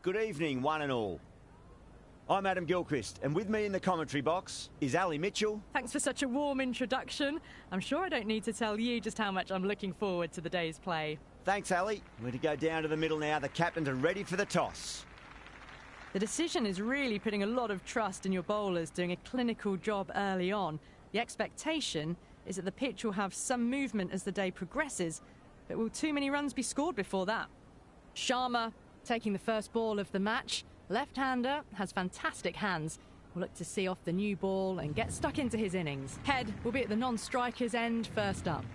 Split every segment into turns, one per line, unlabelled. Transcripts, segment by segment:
Good evening, one and all. I'm Adam Gilchrist, and with me in the commentary box is Ali Mitchell.
Thanks for such a warm introduction. I'm sure I don't need to tell you just how much I'm looking forward to the day's play.
Thanks, Ali. We're to go down to the middle now. The captains are ready for the toss.
The decision is really putting a lot of trust in your bowlers doing a clinical job early on. The expectation is that the pitch will have some movement as the day progresses, but will too many runs be scored before that? Sharma taking the first ball of the match. Left-hander has fantastic hands. Will look to see off the new ball and get stuck into his innings. Head will be at the non-striker's end first up.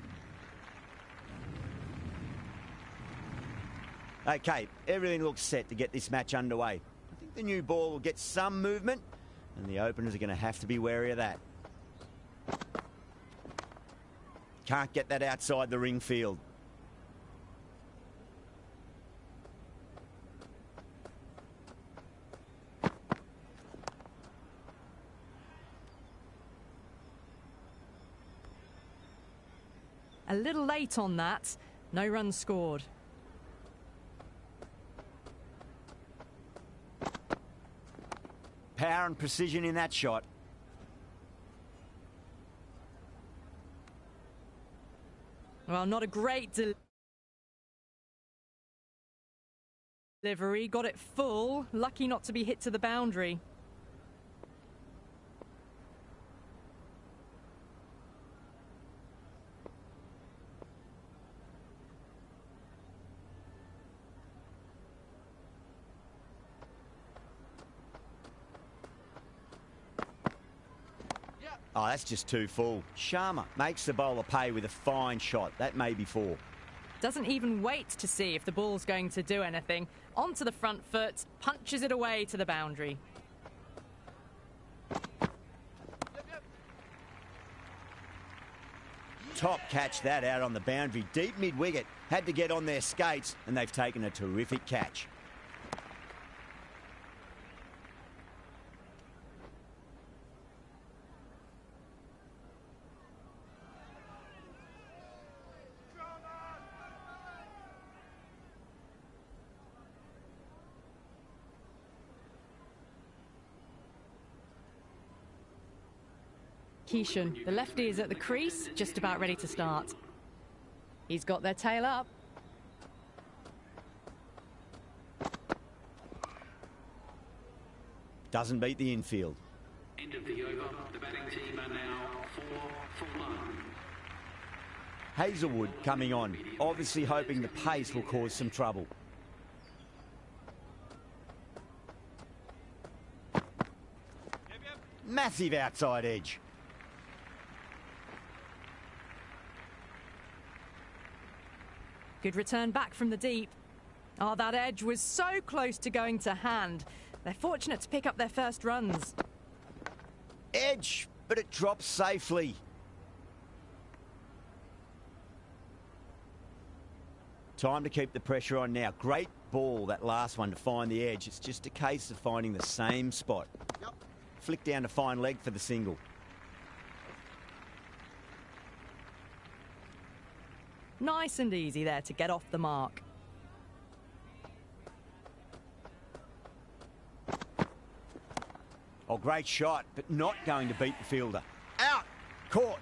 OK, everything looks set to get this match underway. I think the new ball will get some movement, and the openers are going to have to be wary of that. Can't get that outside the ring field.
A little late on that. No runs scored.
Power and precision in that shot.
Well, not a great delivery. Got it full. Lucky not to be hit to the boundary.
Oh, that's just too full. Sharma makes the bowler pay with a fine shot. That may be four.
Doesn't even wait to see if the ball's going to do anything. Onto the front foot, punches it away to the boundary.
Top catch that out on the boundary. Deep mid-wicket. Had to get on their skates, and they've taken a terrific catch.
Kishan, the lefty, is at the crease, just about ready to start. He's got their tail up.
Doesn't beat the infield.
End of the over. The batting team are now 4 for 1.
Hazelwood coming on, obviously hoping the pace will cause some trouble. Massive outside edge.
Good return back from the deep. Oh, that edge was so close to going to hand. They're fortunate to pick up their first runs.
Edge, but it drops safely. Time to keep the pressure on now. Great ball, that last one, to find the edge. It's just a case of finding the same spot. Yep. Flick down to fine leg for the single.
Nice and easy there to get off the mark.
Oh, great shot, but not going to beat the fielder. Out! Caught!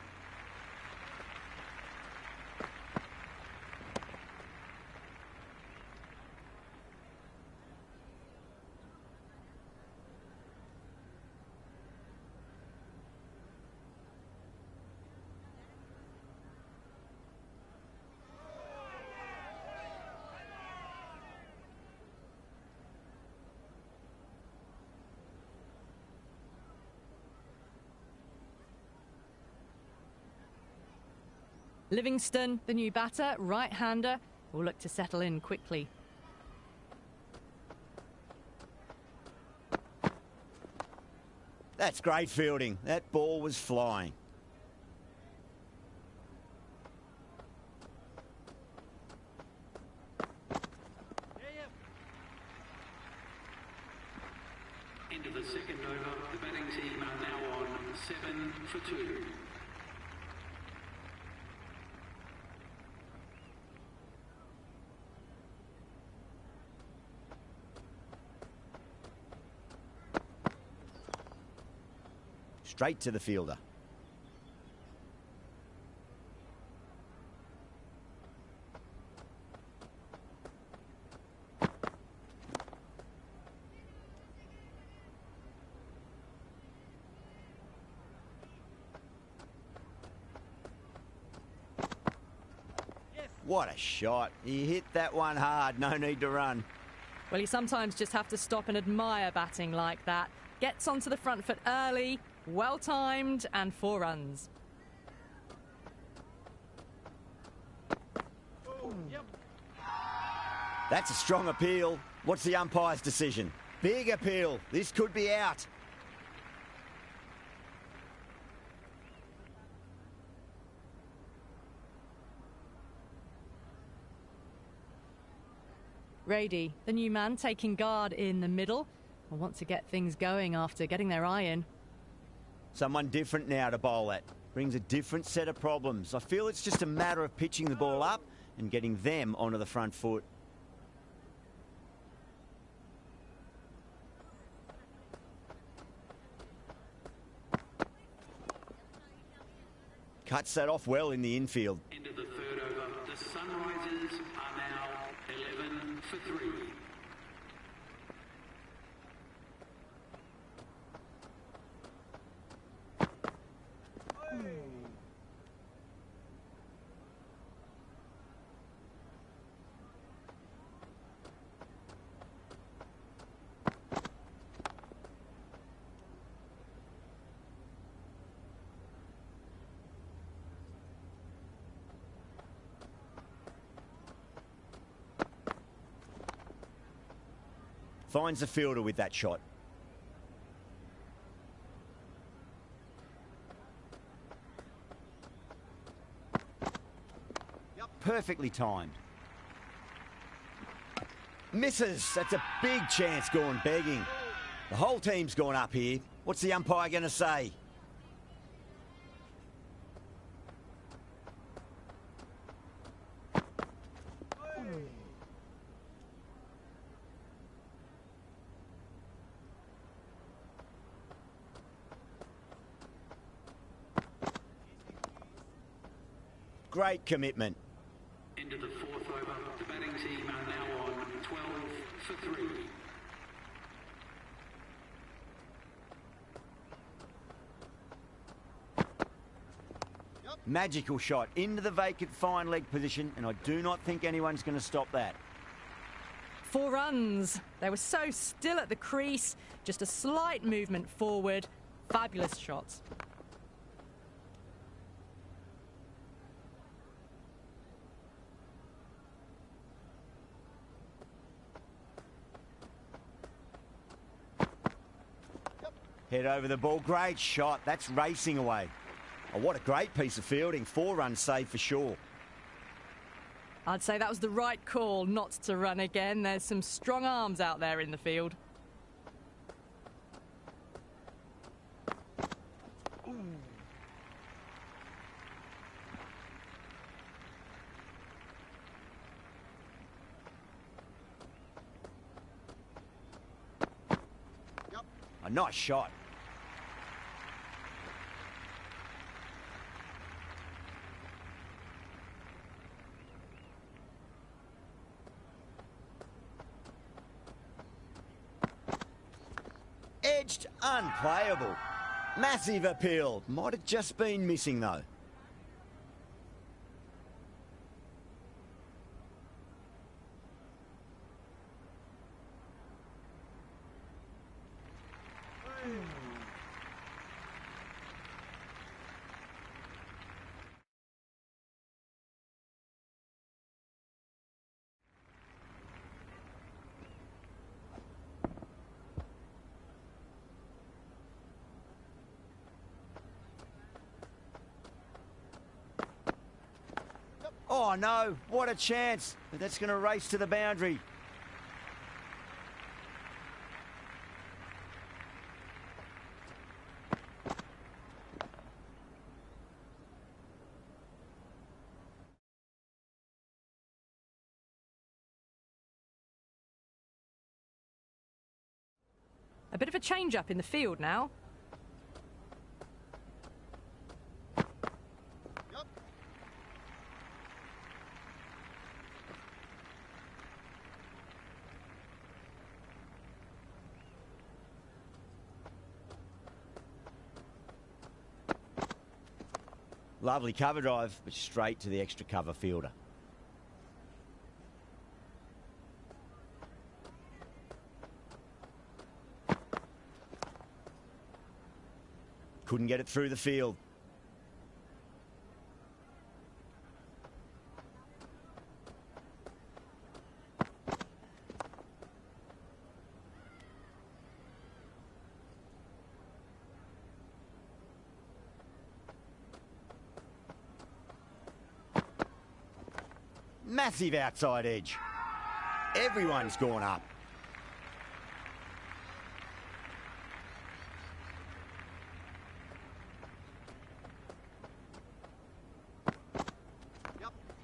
Livingston, the new batter, right-hander, will look to settle in quickly.
That's great fielding. That ball was flying.
End of the second over. The batting team are now on 7 for 2.
Straight to the fielder. What a shot. He hit that one hard. No need to run.
Well, you sometimes just have to stop and admire batting like that. Gets onto the front foot early, well-timed, and 4 runs.
That's a strong appeal. What's the umpire's decision? Big appeal. This could be out.
Rady, the new man, taking guard in the middle. Will want to get things going after getting their eye in.
Someone different now to bowl at. Brings a different set of problems. I feel it's just a matter of pitching the ball up and getting them onto the front foot. Cuts that off well in the infield.
Into the third over. The Sunrisers are now 11 for 3.
Finds the fielder with that shot. Perfectly timed. Misses. That's a big chance gone begging. The whole team's gone up here. What's the umpire going to say? Great commitment.
Into the fourth over. The batting team are now on 12 for 3.
Magical shot into the vacant fine leg position, and I do not think anyone's going to stop that.
4 runs. They were so still at the crease. Just a slight movement forward. Fabulous shots.
Head over the ball. Great shot. That's racing away. Oh, what a great piece of fielding. 4 runs saved for sure.
I'd say that was the right call not to run again. There's some strong arms out there in the field.
A nice shot. Edged, unplayable. Massive appeal. Might have just been missing though. Oh no, what a chance. But that's going to race to the boundary.
A bit of a change-up in the field now.
Lovely cover drive, but straight to the extra cover fielder. Couldn't get it through the field. Massive outside edge. Everyone's gone up.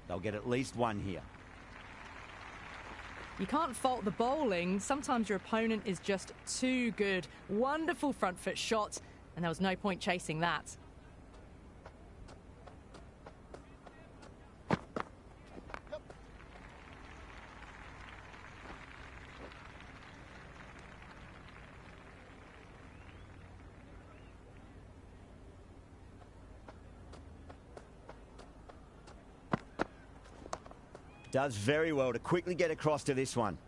They'll get at least one here.
You can't fault the bowling. Sometimes your opponent is just too good. Wonderful front foot shot, and there was no point chasing that.
Does very well to quickly get across to this one.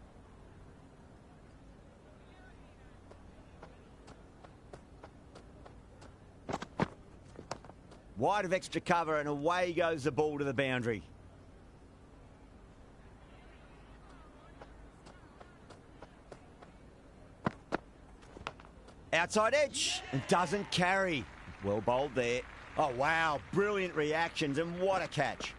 Wide of extra cover, and away goes the ball to the boundary. Outside edge, and doesn't carry. Well bowled there. Oh, wow, brilliant reactions, and what a catch.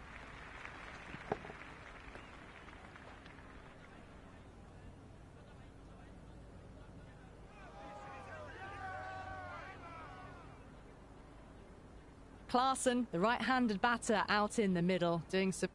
Clarkson, the right-handed batter, out in the middle, doing some...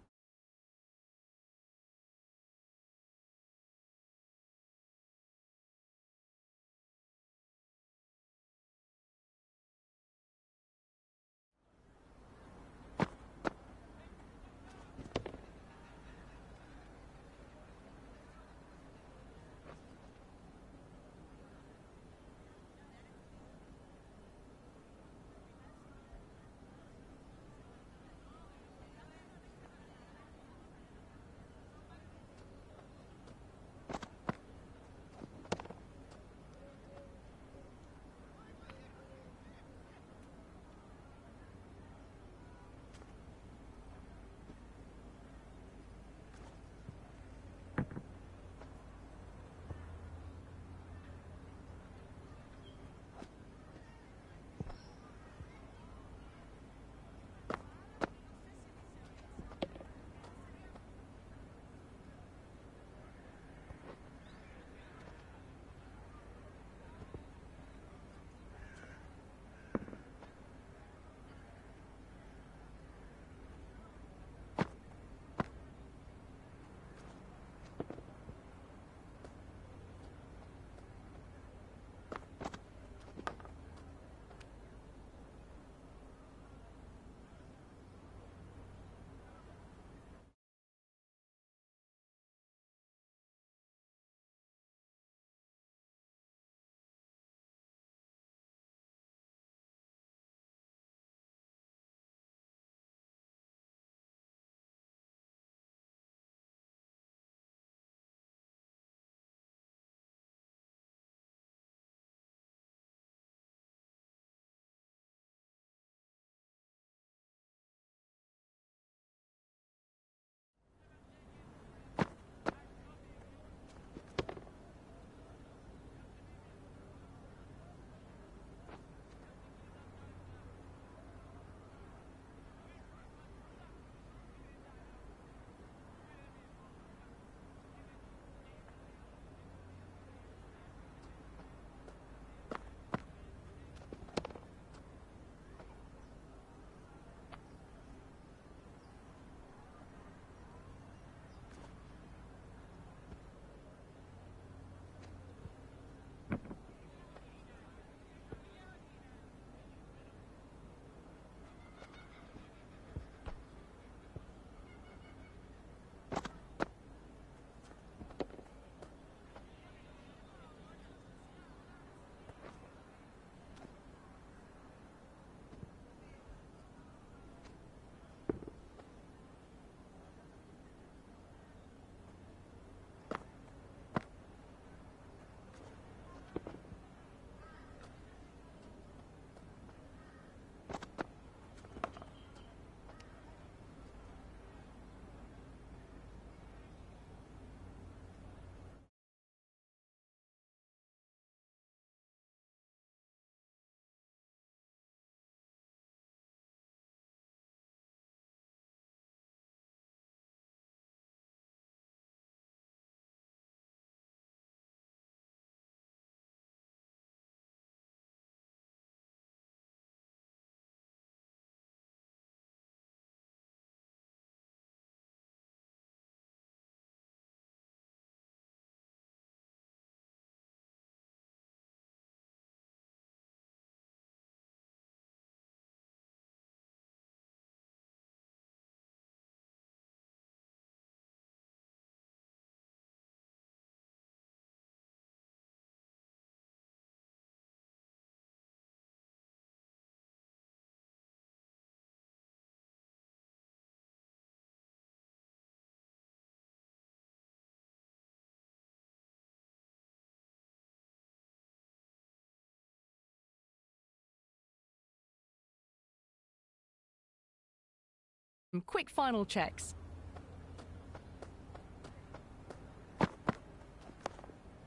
Some quick final checks.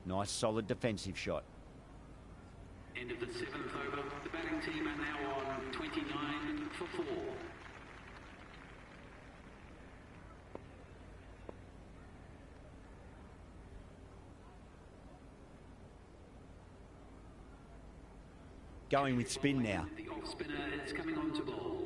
Nice solid defensive shot.
End of the 7th over. The batting team are now on 29 for 4.
Going with spin now.
The off spinner is coming on to bowl.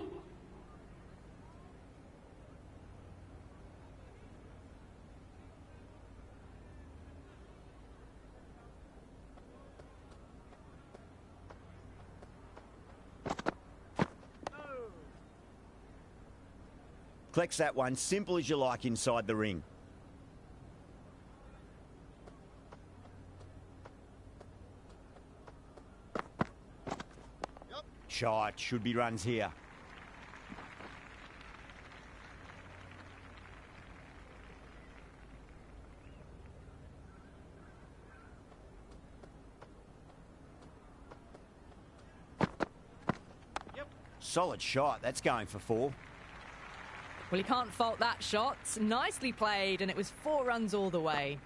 Collects that one, simple as you like inside the ring. Shot, should be runs here. Solid shot, that's going for 4.
Well, you can't fault that shot. Nicely played, and it was 4 runs all the way.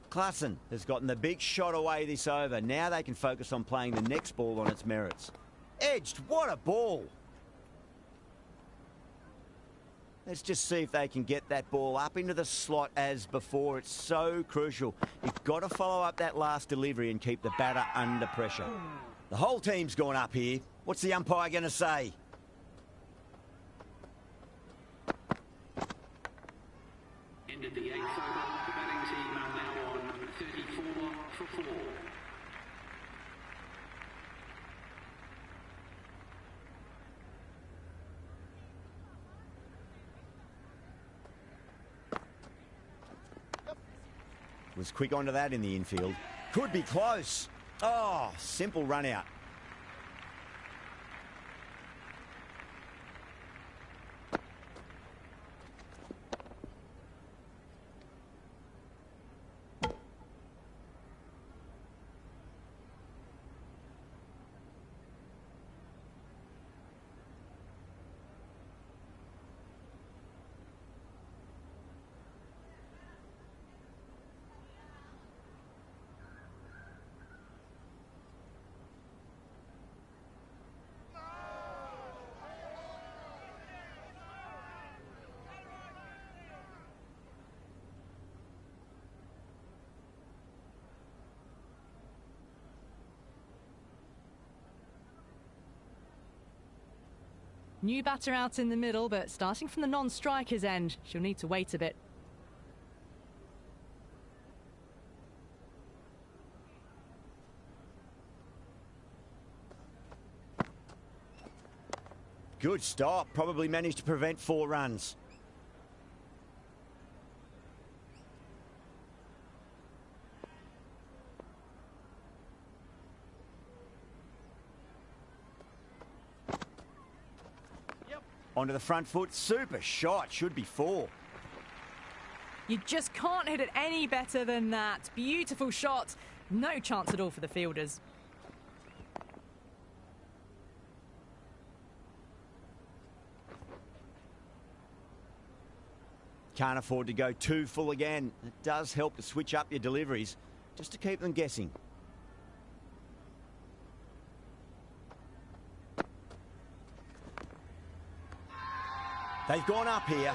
Klassen has gotten the big shot away this over. Now they can focus on playing the next ball on its merits. Edged, what a ball! Let's just see if they can get that ball up into the slot as before. It's so crucial. You've got to follow up that last delivery and keep the batter under pressure. The whole team's gone up here. What's the umpire going to say?
End of the 8th over. The batting team are now on 34 for 4.
Was quick onto that in the infield. Could be close. Oh, simple run out.
New batter out in the middle, but starting from the non-striker's end, she'll need to wait a bit.
Good stop. Probably managed to prevent 4 runs. Onto the front foot, super shot, should be 4.
You just can't hit it any better than that. Beautiful shot, no chance at all for the fielders.
Can't afford to go too full again. It does help to switch up your deliveries, just to keep them guessing. They've gone up here.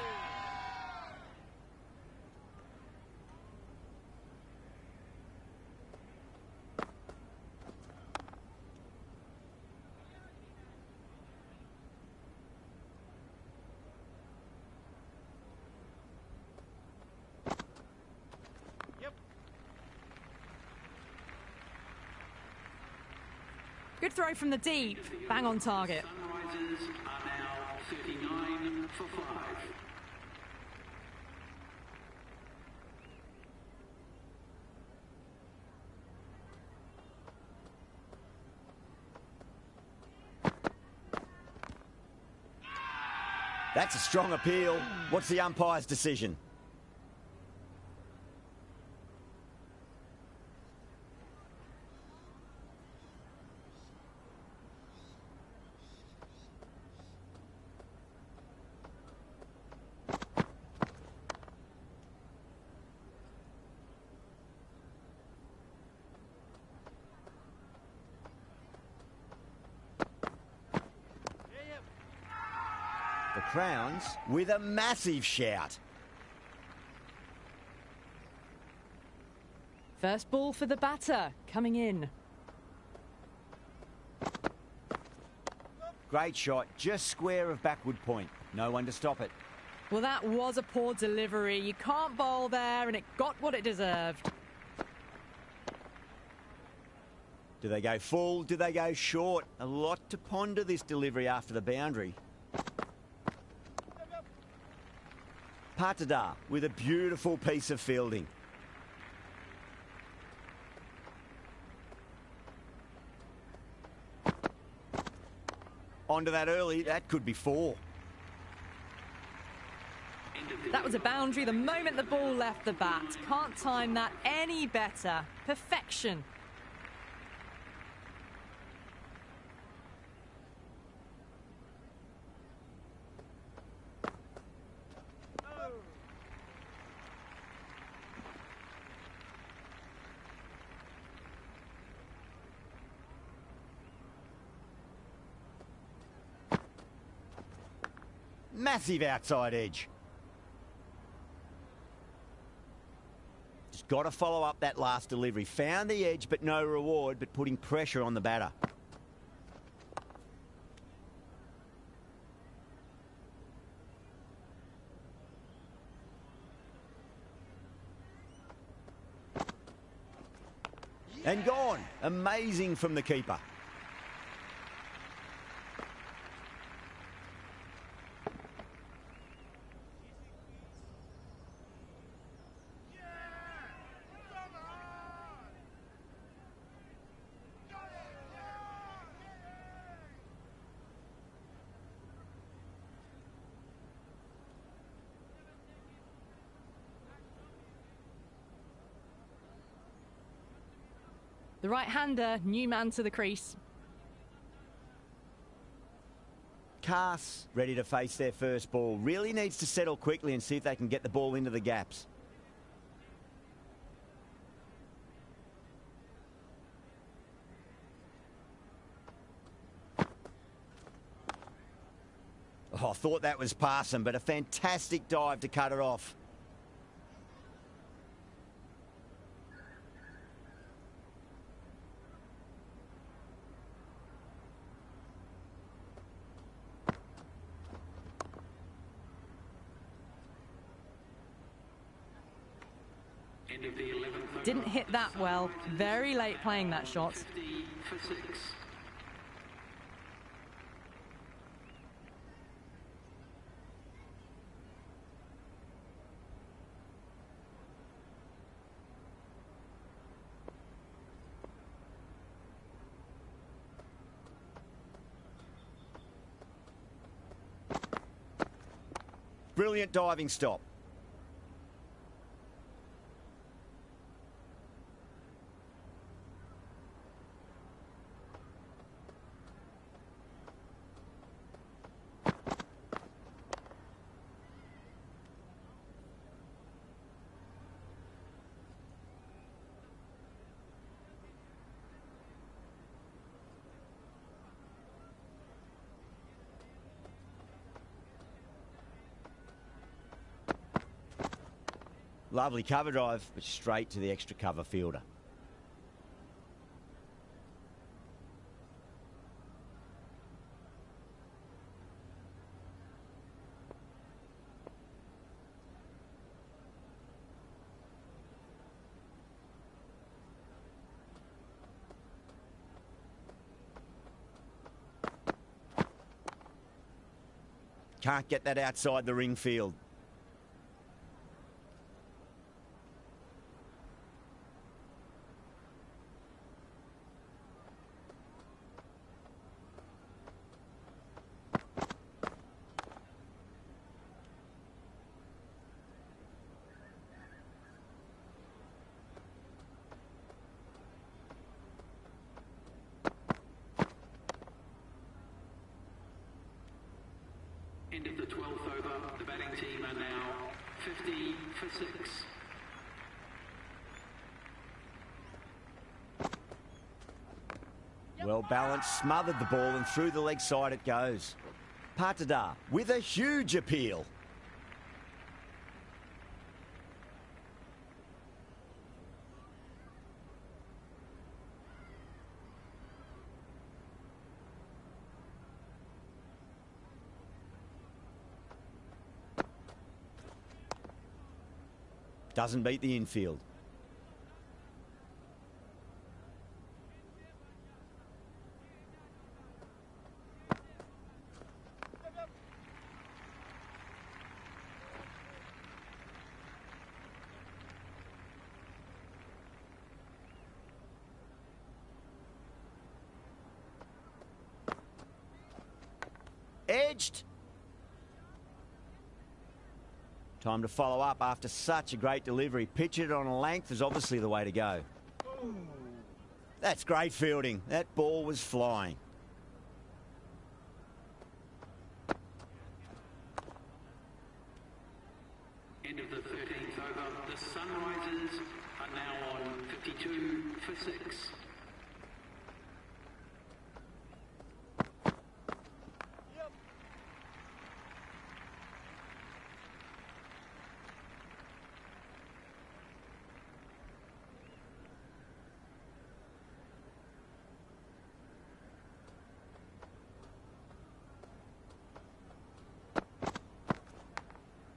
Good throw from the deep, bang on target.
Sunrisers are now 39 for 5.
That's a strong appeal. What's the umpire's decision? The Crowns with a massive shout.
First ball for the batter, coming in.
Great shot, just square of backward point. No one to stop it.
Well, that was a poor delivery. You can't bowl there, and it got what it deserved.
Do they go full? Do they go short? A lot to ponder this delivery after the boundary. Patada with a beautiful piece of fielding. Onto that early, that could be 4.
That was a boundary the moment the ball left the bat. Can't time that any better. Perfection.
Massive outside edge. Just got to follow up that last delivery. Found the edge, but no reward, but putting pressure on the batter. And gone. Amazing from the keeper.
The right-hander, new man to the crease.
Cass ready to face their first ball. Really needs to settle quickly and see if they can get the ball into the gaps. Oh, I thought that was passing, but a fantastic dive to cut it off.
Didn't hit that well. Very late playing that shot.
50 for 6.
Brilliant diving stop. Lovely cover drive, but straight to the extra cover fielder. Can't get that outside the ring field.
End of the 12th over. The batting team are now 50 for 6.
Well balanced, smothered the ball and through the leg side it goes. Patada with a huge appeal. Doesn't beat the infield. Edged. Time to follow up after such a great delivery. Pitch it on a length is obviously the way to go. That's great fielding. That ball was flying.
End of the 13th over. The Sunrisers are now on 52 for 6.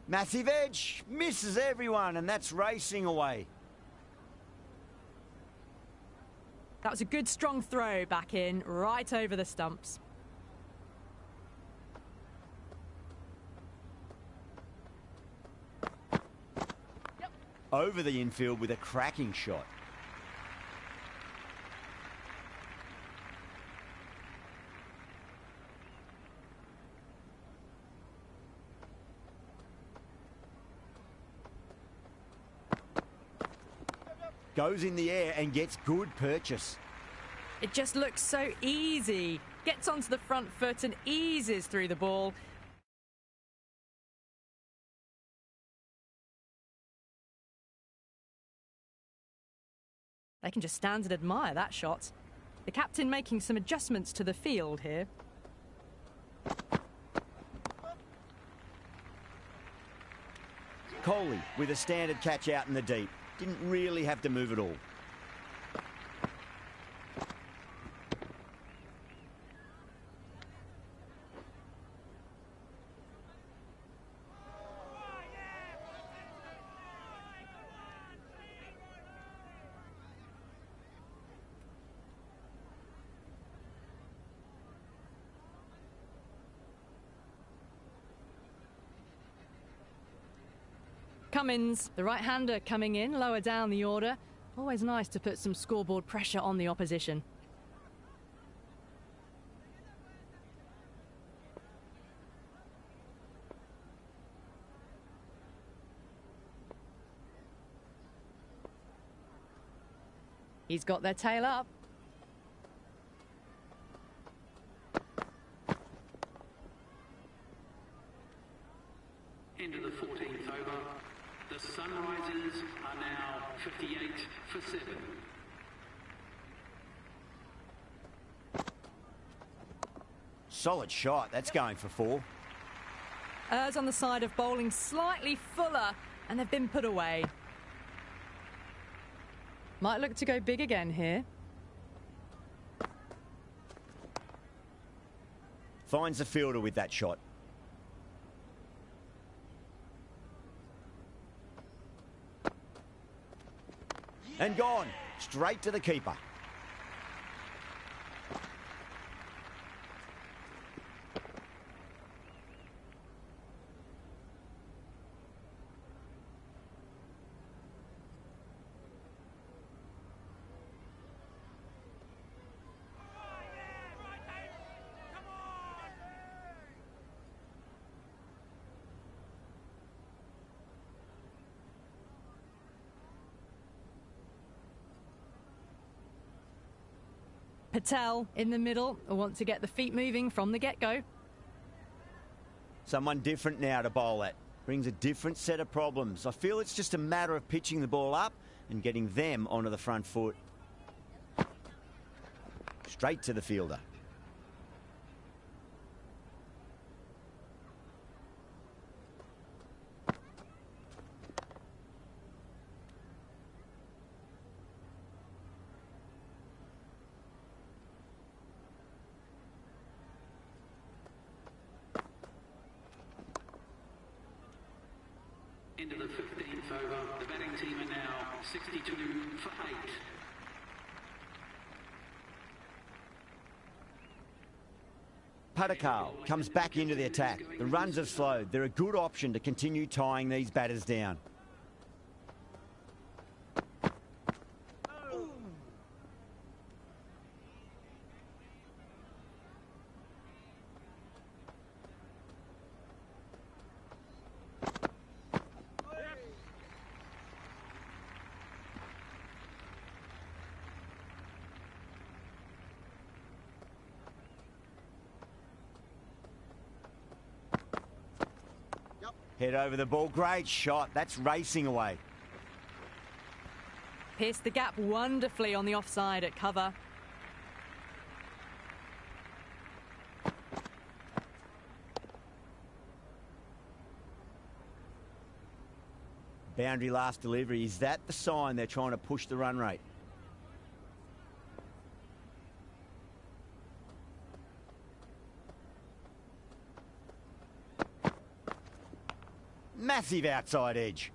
Massive edge, misses everyone, and that's racing away.
That was a good strong throw back in, right over the stumps.
Over the infield with a cracking shot. Goes in the air and gets good purchase.
It just looks so easy. Gets onto the front foot and eases through the ball. They can just stand and admire that shot. The captain making some adjustments to the field here.
Coley with a standard catch out in the deep. Didn't really have to move at all.
Cummins, the right-hander coming in, lower down the order. Always nice to put some scoreboard pressure on the opposition. He's got their tail up.
End of the 14th over. The Sunrisers are now 58 for 7.
Solid shot. That's going for 4.
Errs on the side of bowling slightly fuller, and they've been put away. Might look to go big again here.
Finds the fielder with that shot. And gone. Straight to the keeper.
Patel in the middle will want to get the feet moving from the get-go.
Someone different now to bowl at. Brings a different set of problems. I feel it's just a matter of pitching the ball up and getting them onto the front foot. Straight to the fielder.
End of the 15th over. The batting team are now 62 for 8.
Padakal comes back into the attack. The runs have slowed. They're a good option to continue tying these batters down. Head over the ball. Great shot. That's racing away.
Pierced the gap wonderfully on the offside at cover.
Boundary last delivery. Is that the sign they're trying to push the run rate? Massive outside edge.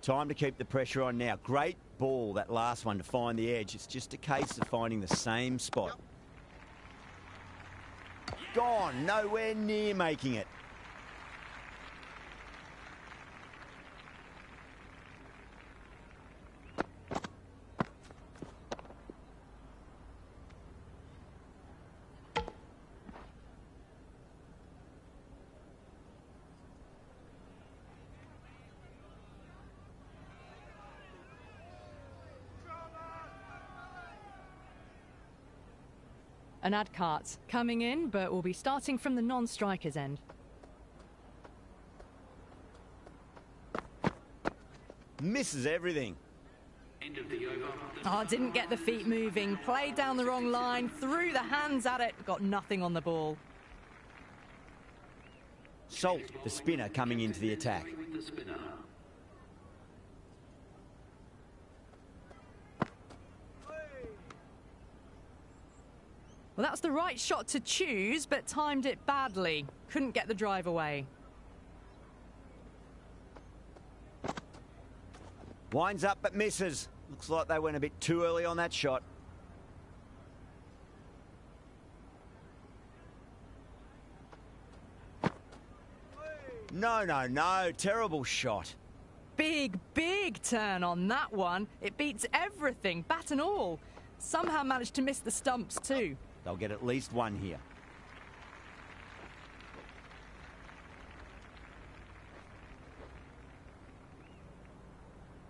Time to keep the pressure on now. Great ball, that last one, to find the edge. It's just a case of finding the same spot. Gone, nowhere near making it.
An Adkart coming in, but will be starting from the non-striker's end.
Misses everything.
End of the over.
Oh, didn't get the feet moving. Played down the wrong line, threw the hands at it, got nothing on the ball.
Salt, the spinner, coming into the attack.
The spinner.
Well, that's the right shot to choose, but timed it badly. Couldn't get the drive away.
Winds up but misses. Looks like they went a bit too early on that shot. No. Terrible shot.
Big turn on that one. It beats everything, bat and all. Somehow managed to miss the stumps too.
They'll get at least one here.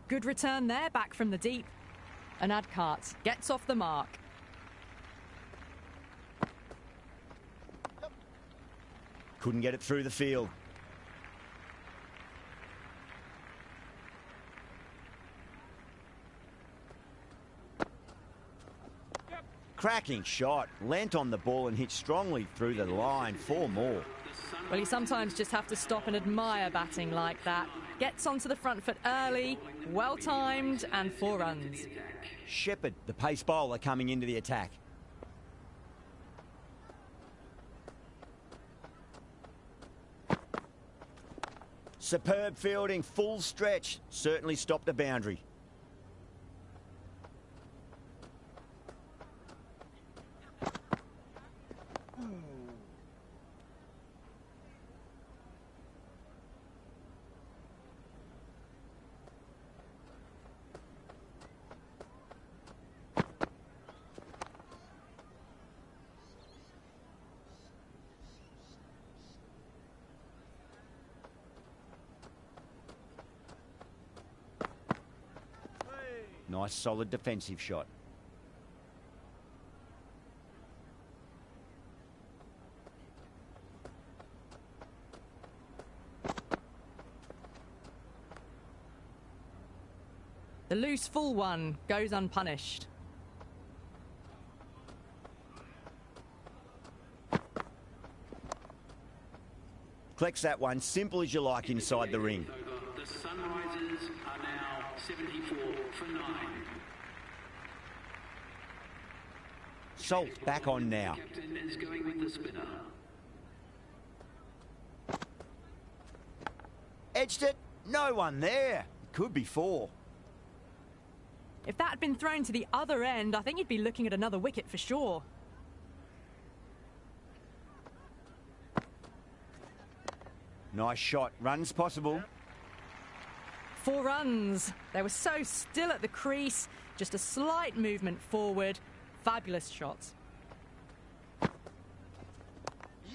Good return there, back from the deep. An Adkart gets off the mark.
Couldn't get it through the field. Cracking shot. Leant on the ball and hit strongly through the line. 4 more.
Well, you sometimes just have to stop and admire batting like that. Gets onto the front foot early, well-timed, and 4 runs.
Shepherd, the pace bowler, coming into the attack. Superb fielding, full stretch. Certainly stopped the boundary. Nice, solid defensive shot.
The loose full one goes unpunished.
Collects that one, simple as you like, inside the ring.
The Sunrisers are now 74 for 9.
Salt back on now.
Captain is going with the spinner.
Edged it. No one there. It could be 4.
If that had been thrown to the other end, I think you'd be looking at another wicket for sure.
Nice shot. Runs possible.
4 runs. They were so still at the crease. Just a slight movement forward. Fabulous shots.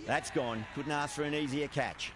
That's gone. Couldn't ask for an easier catch.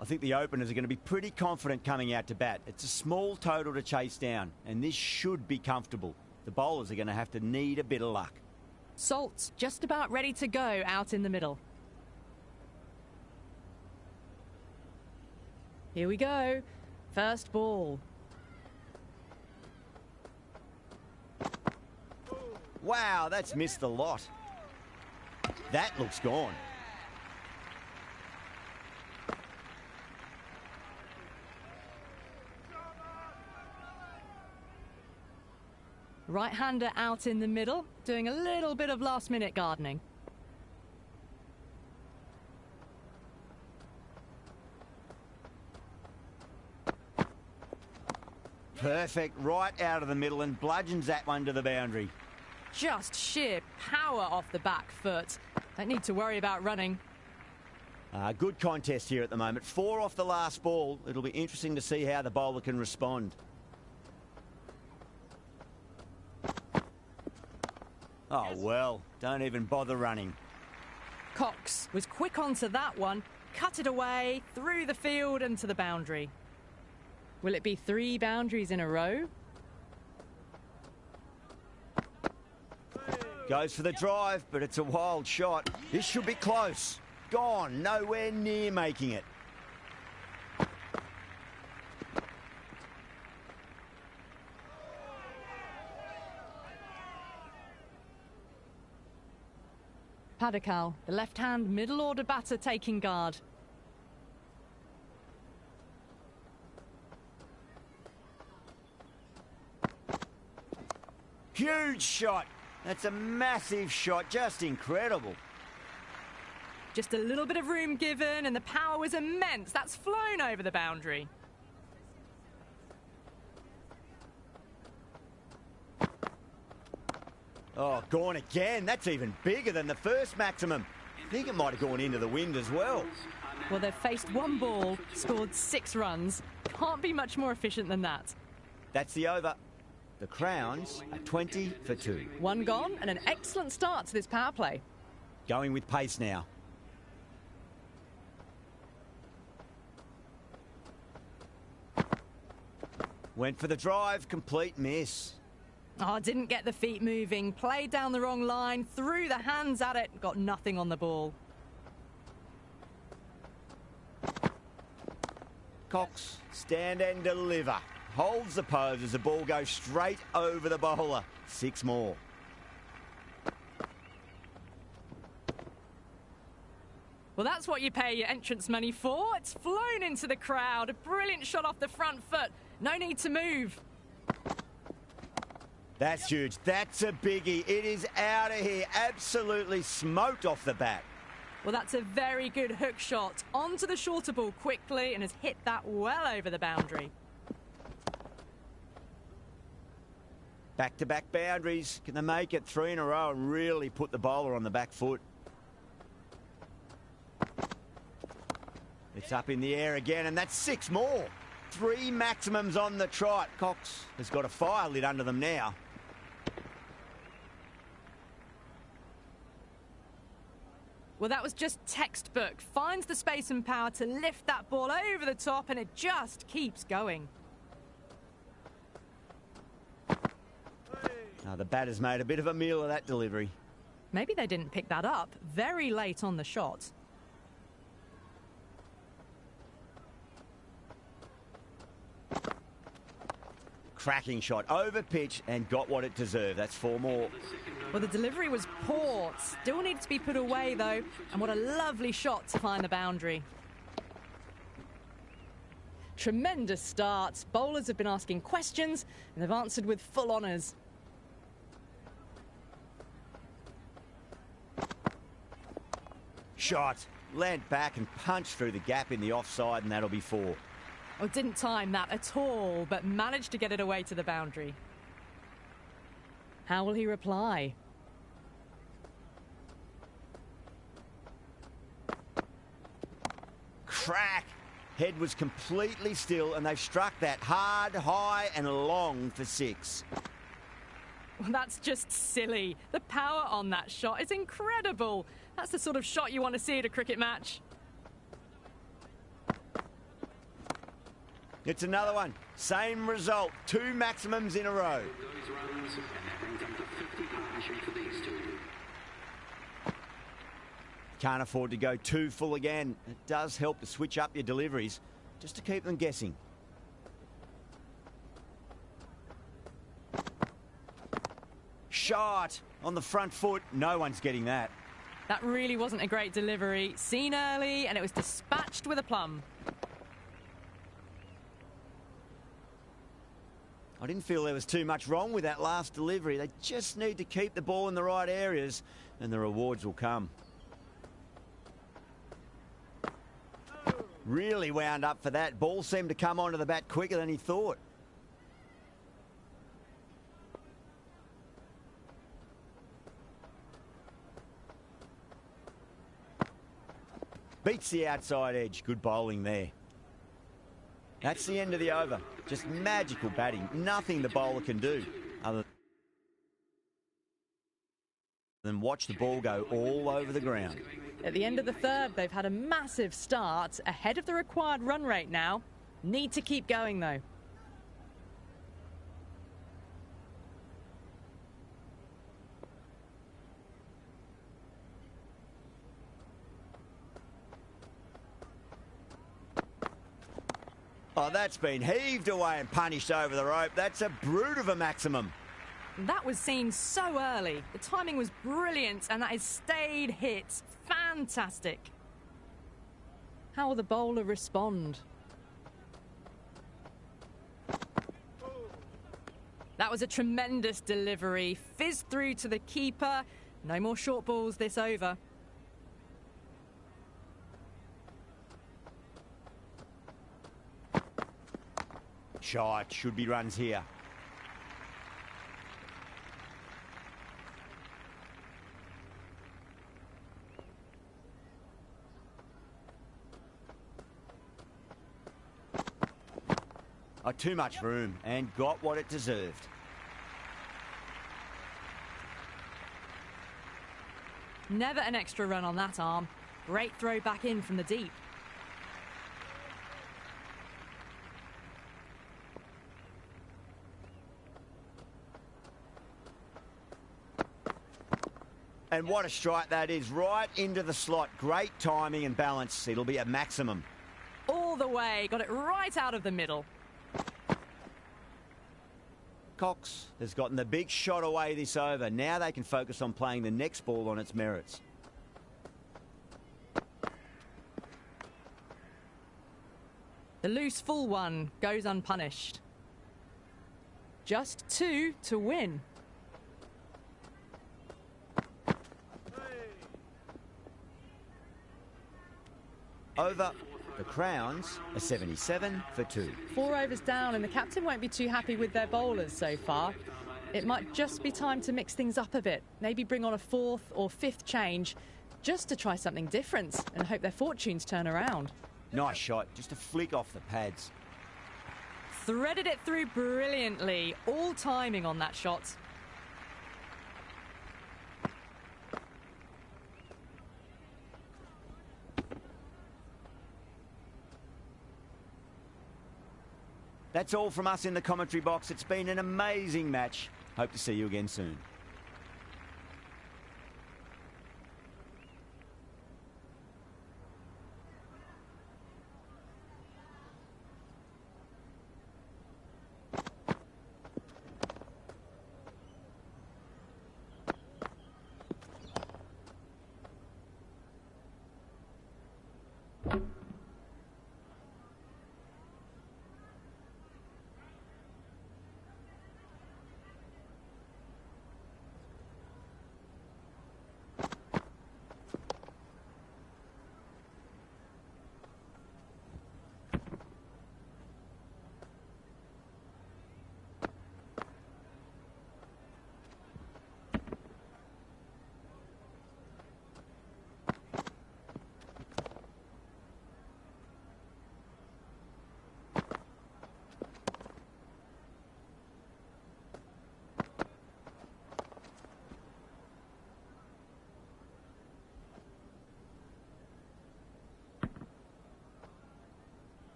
I think the openers are going to be pretty confident coming out to bat. It's a small total to chase down, and this should be comfortable. The bowlers are going to have to need a bit of luck.
Salt's just about ready to go out in the middle. Here we go. First ball.
Wow, that's missed the lot. That looks gone.
Right-hander out in the middle, doing a little bit of last-minute gardening.
Perfect, right out of the middle and bludgeons that one to the boundary.
Just sheer power off the back foot. Don't need to worry about running.
Good contest here at the moment. 4 off the last ball. It'll be interesting to see how the bowler can respond. Oh, well, don't even bother running.
Cox was quick onto that one, cut it away, through the field and to the boundary. Will it be 3 boundaries in a row?
Goes for the drive, but it's a wild shot. This should be close. Gone, nowhere near making it.
Padikal, the left-hand middle-order batter, taking guard.
Huge shot. That's a massive shot, just incredible.
Just a little bit of room given, and the power was immense. That's flown over the boundary.
Oh, gone again. That's even bigger than the first maximum. I think it might have gone into the wind as well.
Well, they've faced one ball, scored 6 runs. Can't be much more efficient than that.
That's the over. The Crowns are 20 for 2.
1 gone, and an excellent start to this power play.
Going with pace now. Went for the drive, complete miss.
Oh, didn't get the feet moving, played down the wrong line, threw the hands at it, got nothing on the ball.
Cox, stand and deliver. Holds the pose as the ball goes straight over the bowler. 6 more.
Well, that's what you pay your entrance money for. It's flown into the crowd. A brilliant shot off the front foot. No need to move.
That's huge. That's a biggie. It is out of here. Absolutely smoked off the bat.
Well, that's a very good hook shot. Onto the shorter ball quickly and has hit that well over the boundary.
Back-to-back boundaries. Can they make it 3 in a row and really put the bowler on the back foot? It's up in the air again, and that's 6 more. 3 maximums on the trot. Cox has got a fire lit under them now.
Well, that was just textbook. Finds the space and power to lift that ball over the top, and it just keeps going.
Now, the batter's made a bit of a meal of that delivery.
Maybe they didn't pick that up very late on the shot.
Cracking shot, over pitch, and got what it deserved. That's 4 more.
Well, the delivery was poor. Still needs to be put away, though. And what a lovely shot to find the boundary. Tremendous start. Bowlers have been asking questions, and they've answered with full honours.
Shot. Leant back and punched through the gap in the offside, and that'll be 4.
Oh, didn't time that at all, but managed to get it away to the boundary. How will he reply?
Crack. Head was completely still, and they've struck that hard, high, and long for 6.
Well, that's just silly. The power on that shot is incredible. That's the sort of shot you want to see at a cricket match.
It's another one. Same result. 2 maximums in a row.
Those runs, and that brings up to 50 partnership for these two.
Can't afford to go too full again. It does help to switch up your deliveries, just to keep them guessing. Shot on the front foot. No one's getting that.
That really wasn't a great delivery. Seen early, and it was dispatched with a plum.
I didn't feel there was too much wrong with that last delivery. They just need to keep the ball in the right areas, and the rewards will come. Really wound up for that. Ball seemed to come onto the bat quicker than he thought. Beats the outside edge. Good bowling there. That's the end of the over. Just magical batting. Nothing the bowler can do other than watch the ball go all over the ground.
At the end of the third, they've had a massive start, ahead of the required run rate now. Need to keep going, though.
Oh, that's been heaved away and punished over the rope. That's a brute of a maximum.
That was seen so early. The timing was brilliant, and that has stayed hit. Fantastic. How will the bowler respond? That was a tremendous delivery. Fizzed through to the keeper. No more short balls this over.
Shot, should be runs here. Oh, too much room and got what it deserved.
Never an extra run on that arm. Great throw back in from the deep.
And what a strike that is, right into the slot. Great timing and balance. It'll be a maximum.
All the way, got it right out of the middle.
Cox has gotten the big shot away this over. Now they can focus on playing the next ball on its merits.
The loose full one goes unpunished. Just 2 to win.
Over. The Crowns are 77 for 2.
4 overs down, and the captain won't be too happy with their bowlers so far. It might just be time to mix things up a bit. Maybe bring on a 4th or 5th change just to try something different and hope their fortunes turn around.
Nice shot, just a flick off the pads.
Threaded it through brilliantly. All timing on that shot.
That's all from us in the commentary box. It's been an amazing match. Hope to see you again soon.